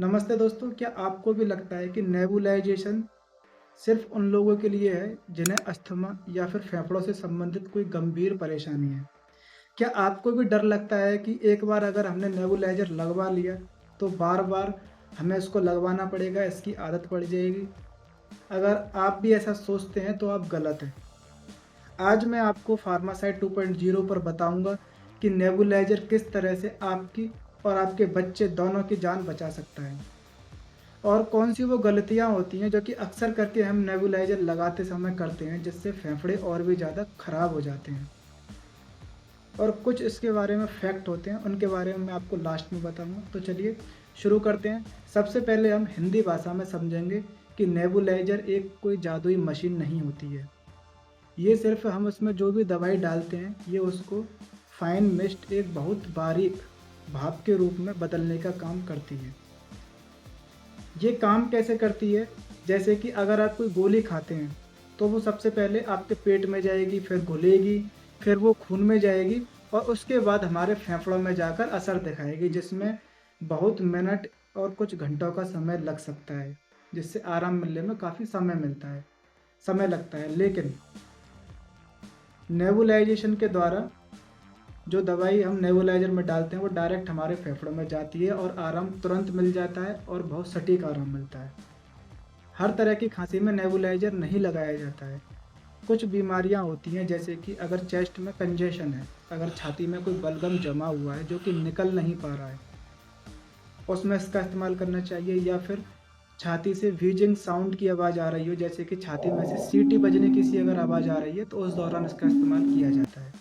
नमस्ते दोस्तों, क्या आपको भी लगता है कि नेबुलाइजेशन सिर्फ उन लोगों के लिए है जिन्हें अस्थमा या फिर फेफड़ों से संबंधित कोई गंभीर परेशानी है? क्या आपको भी डर लगता है कि एक बार अगर हमने नेबुलाइज़र लगवा लिया, तो बार-बार हमें इसको लगवाना पड़ेगा, इसकी आदत पड़ जाएगी? अगर आप भी ऐसा सोचते हैं तो आप गलत हैं। आज मैं आपको फार्मासाइट 2.0 पर बताऊँगा कि नेबुलाइज़र किस तरह से आपकी और आपके बच्चे दोनों की जान बचा सकता है। और कौन-सी वो गलतियाँ होती हैं जो कि अक्सर करके हम नेबुलाइज़र लगाते समय करते हैं, जिससे फेफड़े और भी ज़्यादा खराब हो जाते हैं। और कुछ इसके बारे में फैक्ट होते हैं, उनके बारे में मैं आपको लास्ट में बताऊँगा। तो चलिए शुरू करते हैं। सबसे पहले हम हिंदी भाषा में समझेंगे कि नेबुलाइज़र एक कोई जादुई मशीन नहीं होती है। ये सिर्फ़ हम उसमें जो भी दवाई डालते हैं, ये उसको फाइन मिस्ट एक बहुत बारीक भाप के रूप में बदलने का काम करती है। ये काम कैसे करती है? जैसे कि अगर आप कोई गोली खाते हैं, तो वो सबसे पहले आपके पेट में जाएगी, फिर घुलेगी, फिर वो खून में जाएगी और उसके बाद हमारे फेफड़ों में जाकर असर दिखाएगी, जिसमें बहुत मिनट और कुछ घंटों का समय लग सकता है, जिससे आराम मिलने में काफ़ी समय लगता है। लेकिन नेबुलाइज़ेशन के द्वारा जो दवाई हम नेबुलाइज़र में डालते हैं, वो डायरेक्ट हमारे फेफड़ों में जाती है और आराम तुरंत मिल जाता है और बहुत सटीक आराम मिलता है। हर तरह की खाँसी में नेबुलाइज़र नहीं लगाया जाता है। कुछ बीमारियाँ होती हैं जैसे कि अगर चेस्ट में कंजेशन है, अगर छाती में कोई बलगम जमा हुआ है जो कि निकल नहीं पा रहा है, उसमें इसका इस्तेमाल करना चाहिए या फिर छाती से व्हीजिंग साउंड की आवाज़ आ रही हो जैसे कि छाती में से सीटी बजने की सी अगर आवाज़ आ रही है तो उस दौरान इसका इस्तेमाल किया जाता है।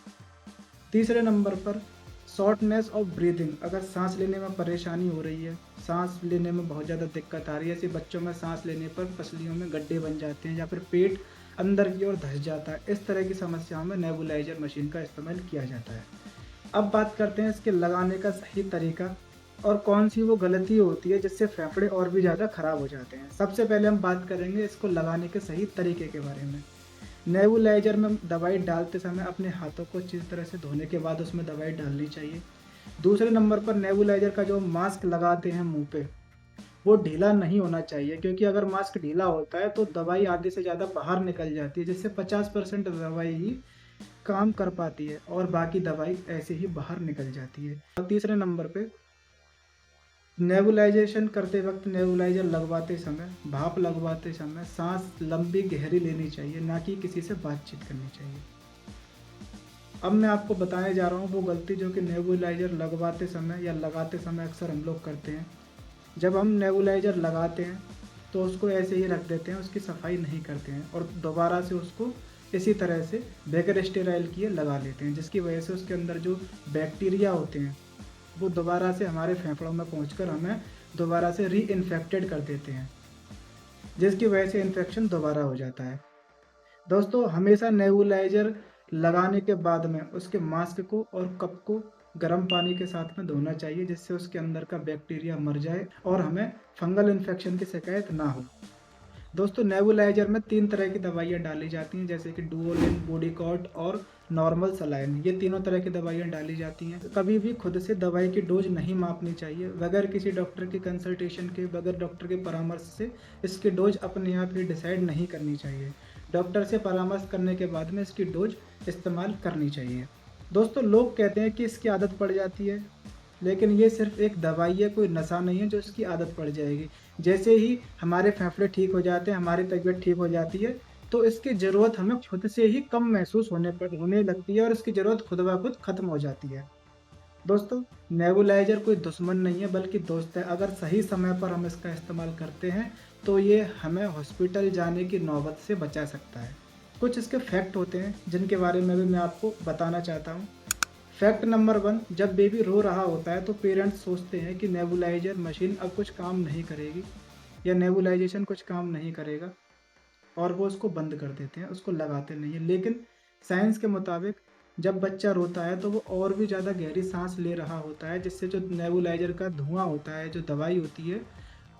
तीसरे नंबर पर शॉर्टनेस ऑफ ब्रीथिंग, अगर साँस लेने में परेशानी हो रही है, साँस लेने में बहुत ज़्यादा दिक्कत आ रही है, ऐसे बच्चों में साँस लेने पर पसलियों में गड्ढे बन जाते हैं या फिर पेट अंदर की ओर धँस जाता है, इस तरह की समस्याओं में नेबुलाइज़र मशीन का इस्तेमाल किया जाता है। अब बात करते हैं इसके लगाने का सही तरीका और कौन-सी वो गलती होती है जिससे फेफड़े और भी ज़्यादा खराब हो जाते हैं। सबसे पहले हम बात करेंगे इसको लगाने के सही तरीके के बारे में। नेबुलाइज़र में दवाई डालते समय अपने हाथों को अच्छी तरह से धोने के बाद उसमें दवाई डालनी चाहिए। दूसरे नंबर पर नेबुलाइज़र का जो मास्क लगाते हैं मुँह पे, वो ढीला नहीं होना चाहिए क्योंकि अगर मास्क ढीला होता है तो दवाई आधे से ज़्यादा बाहर निकल जाती है, जिससे 50% दवाई ही काम कर पाती है और बाकी दवाई ऐसे ही बाहर निकल जाती है। और तीसरे नंबर पे नेबुलाइज़ेशन करते वक़्त नेबुलाइज़र लगवाते समय, भाप लगवाते समय साँस लंबी गहरी लेनी चाहिए, ना कि किसी से बातचीत करनी चाहिए। अब मैं आपको बताने जा रहा हूँ वो गलती जो कि नेबुलाइज़र लगवाते समय या लगाते समय अक्सर हम लोग करते हैं। जब हम नेबुलाइज़र लगाते हैं, तो उसको ऐसे ही रख देते हैं, उसकी सफाई नहीं करते हैं और दोबारा से उसको इसी तरह से बगैर स्टेराइल किए लगा लेते हैं, जिसकी वजह से उसके अंदर जो बैक्टीरिया होते हैं, वो दोबारा से हमारे फेफड़ों में पहुँचकर हमें दोबारा से रीइन्फेक्टेड कर देते हैं, जिसकी वजह से इन्फेक्शन दोबारा हो जाता है। दोस्तों, हमेशा नेबुलाइज़र लगाने के बाद में उसके मास्क को और कप को गर्म पानी के साथ में धोना चाहिए, जिससे उसके अंदर का बैक्टीरिया मर जाए और हमें फंगल इन्फेक्शन की शिकायत ना हो। दोस्तों, नेबुलाइज़र में 3 तरह की दवाइयाँ डाली जाती हैं जैसे कि डुओलिन, बॉडीकॉट और नॉर्मल सलाइन, ये तीनों तरह की दवाइयाँ डाली जाती हैं। कभी भी खुद से दवाई की डोज़ नहीं मापनी चाहिए, बगैर किसी डॉक्टर की कंसल्टेशन के, बगैर डॉक्टर के परामर्श से इसकी डोज़ अपने आप ही डिसाइड नहीं करनी चाहिए। डॉक्टर से परामर्श करने के बाद में इसकी डोज़ इस्तेमाल करनी चाहिए। दोस्तों, लोग कहते हैं कि इसकी आदत पड़ जाती है, लेकिन ये सिर्फ़ एक दवाई है, कोई नशा नहीं है जो इसकी आदत पड़ जाएगी। जैसे ही हमारे फेफड़े ठीक हो जाते हैं, हमारी तबीयत ठीक हो जाती है, तो इसकी ज़रूरत हमें खुद से ही कम महसूस होने लगती है और इसकी ज़रूरत खुद ब खुद खत्म हो जाती है। दोस्तों, नेबुलाइज़र कोई दुश्मन नहीं है बल्कि दोस्त है। अगर सही समय पर हम इसका इस्तेमाल करते हैं, तो ये हमें हॉस्पिटल जाने की नौबत से बचा सकता है। कुछ इसके फैक्ट होते हैं जिनके बारे में भी मैं आपको बताना चाहता हूँ। फैक्ट नंबर 1, जब बेबी रो रहा होता है तो पेरेंट्स सोचते हैं कि नेबुलाइज़र मशीन अब कुछ काम नहीं करेगी या नेबुलाइजेशन कुछ काम नहीं करेगा और वो उसको बंद कर देते हैं, उसको लगाते नहीं हैं। लेकिन साइंस के मुताबिक जब बच्चा रोता है तो वो और भी ज़्यादा गहरी साँस ले रहा होता है, जिससे जो नेबुलाइज़र का धुआँ होता है, जो दवाई होती है,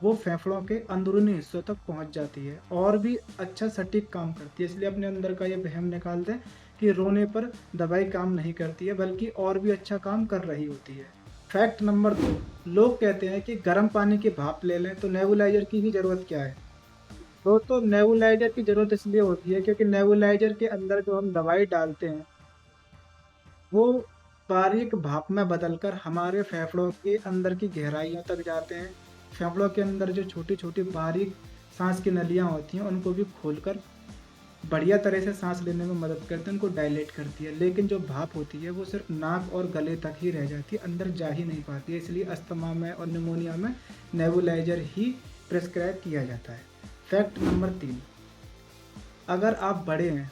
वो फेफड़ों के अंदरूनी हिस्सों तक पहुँच जाती है और भी अच्छा सटीक काम करती है। इसलिए अपने अंदर का ये वहम निकाल दें कि रोने पर दवाई काम नहीं करती है, बल्कि और भी अच्छा काम कर रही होती है। फैक्ट नंबर 2, लोग कहते हैं कि गर्म पानी की भाप ले लें तो नेबुलाइजर की भी ज़रूरत क्या है। दोस्तों, नेबुलाइजर की ज़रूरत इसलिए होती है क्योंकि नेबुलाइजर के अंदर जो हम दवाई डालते हैं वो बारीक भाप में बदलकर हमारे फेफड़ों के अंदर की गहराइयों तक जाते हैं। फेफड़ों के अंदर जो छोटी छोटी बारीक सांस की नलियाँ होती हैं उनको भी खोलकर बढ़िया तरह से सांस लेने में मदद करते हैं, उनको डायलेट करती है। लेकिन जो भाप होती है वो सिर्फ नाक और गले तक ही रह जाती है, अंदर जा ही नहीं पाती है। इसलिए अस्थमा में और निमोनिया में नेबुलाइजर ही प्रेस्क्राइब किया जाता है। फैक्ट नंबर 3, अगर आप बड़े हैं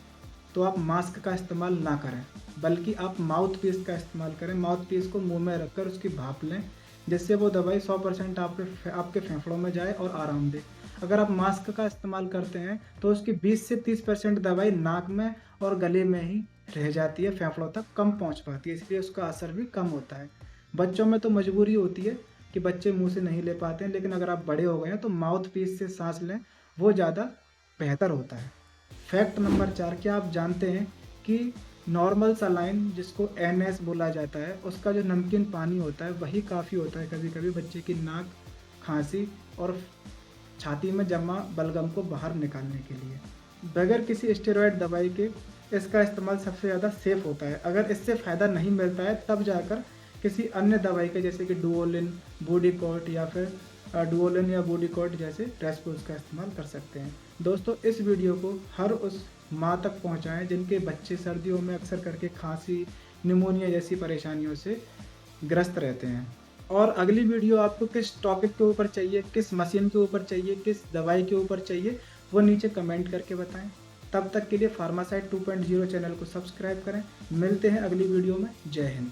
तो आप मास्क का इस्तेमाल ना करें, बल्कि आप माउथ पीस का इस्तेमाल करें। माउथ पीस को मुंह में रखकर उसकी भाप लें, जिससे वो दवाई 100% आपके फेफड़ों में जाए और आराम दे। अगर आप मास्क का इस्तेमाल करते हैं तो उसकी 20 से 30% दवाई नाक में और गले में ही रह जाती है, फेफड़ों तक कम पहुंच पाती है, इसलिए उसका असर भी कम होता है। बच्चों में तो मजबूरी होती है कि बच्चे मुंह से नहीं ले पाते हैं, लेकिन अगर आप बड़े हो गए हैं तो माउथ पीस से सांस लें, वो ज़्यादा बेहतर होता है। फैक्ट नंबर 4, क्या आप जानते हैं कि नॉर्मल सलाइन जिसको NS बोला जाता है उसका जो नमकीन पानी होता है वही काफ़ी होता है कभी कभी बच्चे की नाक, खांसी और छाती में जमा बलगम को बाहर निकालने के लिए। बगैर किसी स्टेरॉयड दवाई के इसका इस्तेमाल सबसे ज़्यादा सेफ होता है। अगर इससे फ़ायदा नहीं मिलता है तब जाकर किसी अन्य दवाई के जैसे कि डुओलिन, बूडीकॉट या फिर डुओलिन या बूडीकॉट जैसे रेस्पूस का इस्तेमाल कर सकते हैं। दोस्तों, इस वीडियो को हर उस माँ तक पहुँचाएँ जिनके बच्चे सर्दियों में अक्सर करके खांसी, निमोनिया जैसी परेशानियों से ग्रस्त रहते हैं। और अगली वीडियो आपको किस टॉपिक के ऊपर चाहिए, किस मशीन के ऊपर चाहिए, किस दवाई के ऊपर चाहिए, वो नीचे कमेंट करके बताएं। तब तक के लिए फार्मासाइट 2.0 चैनल को सब्सक्राइब करें। मिलते हैं अगली वीडियो में। जय हिंद।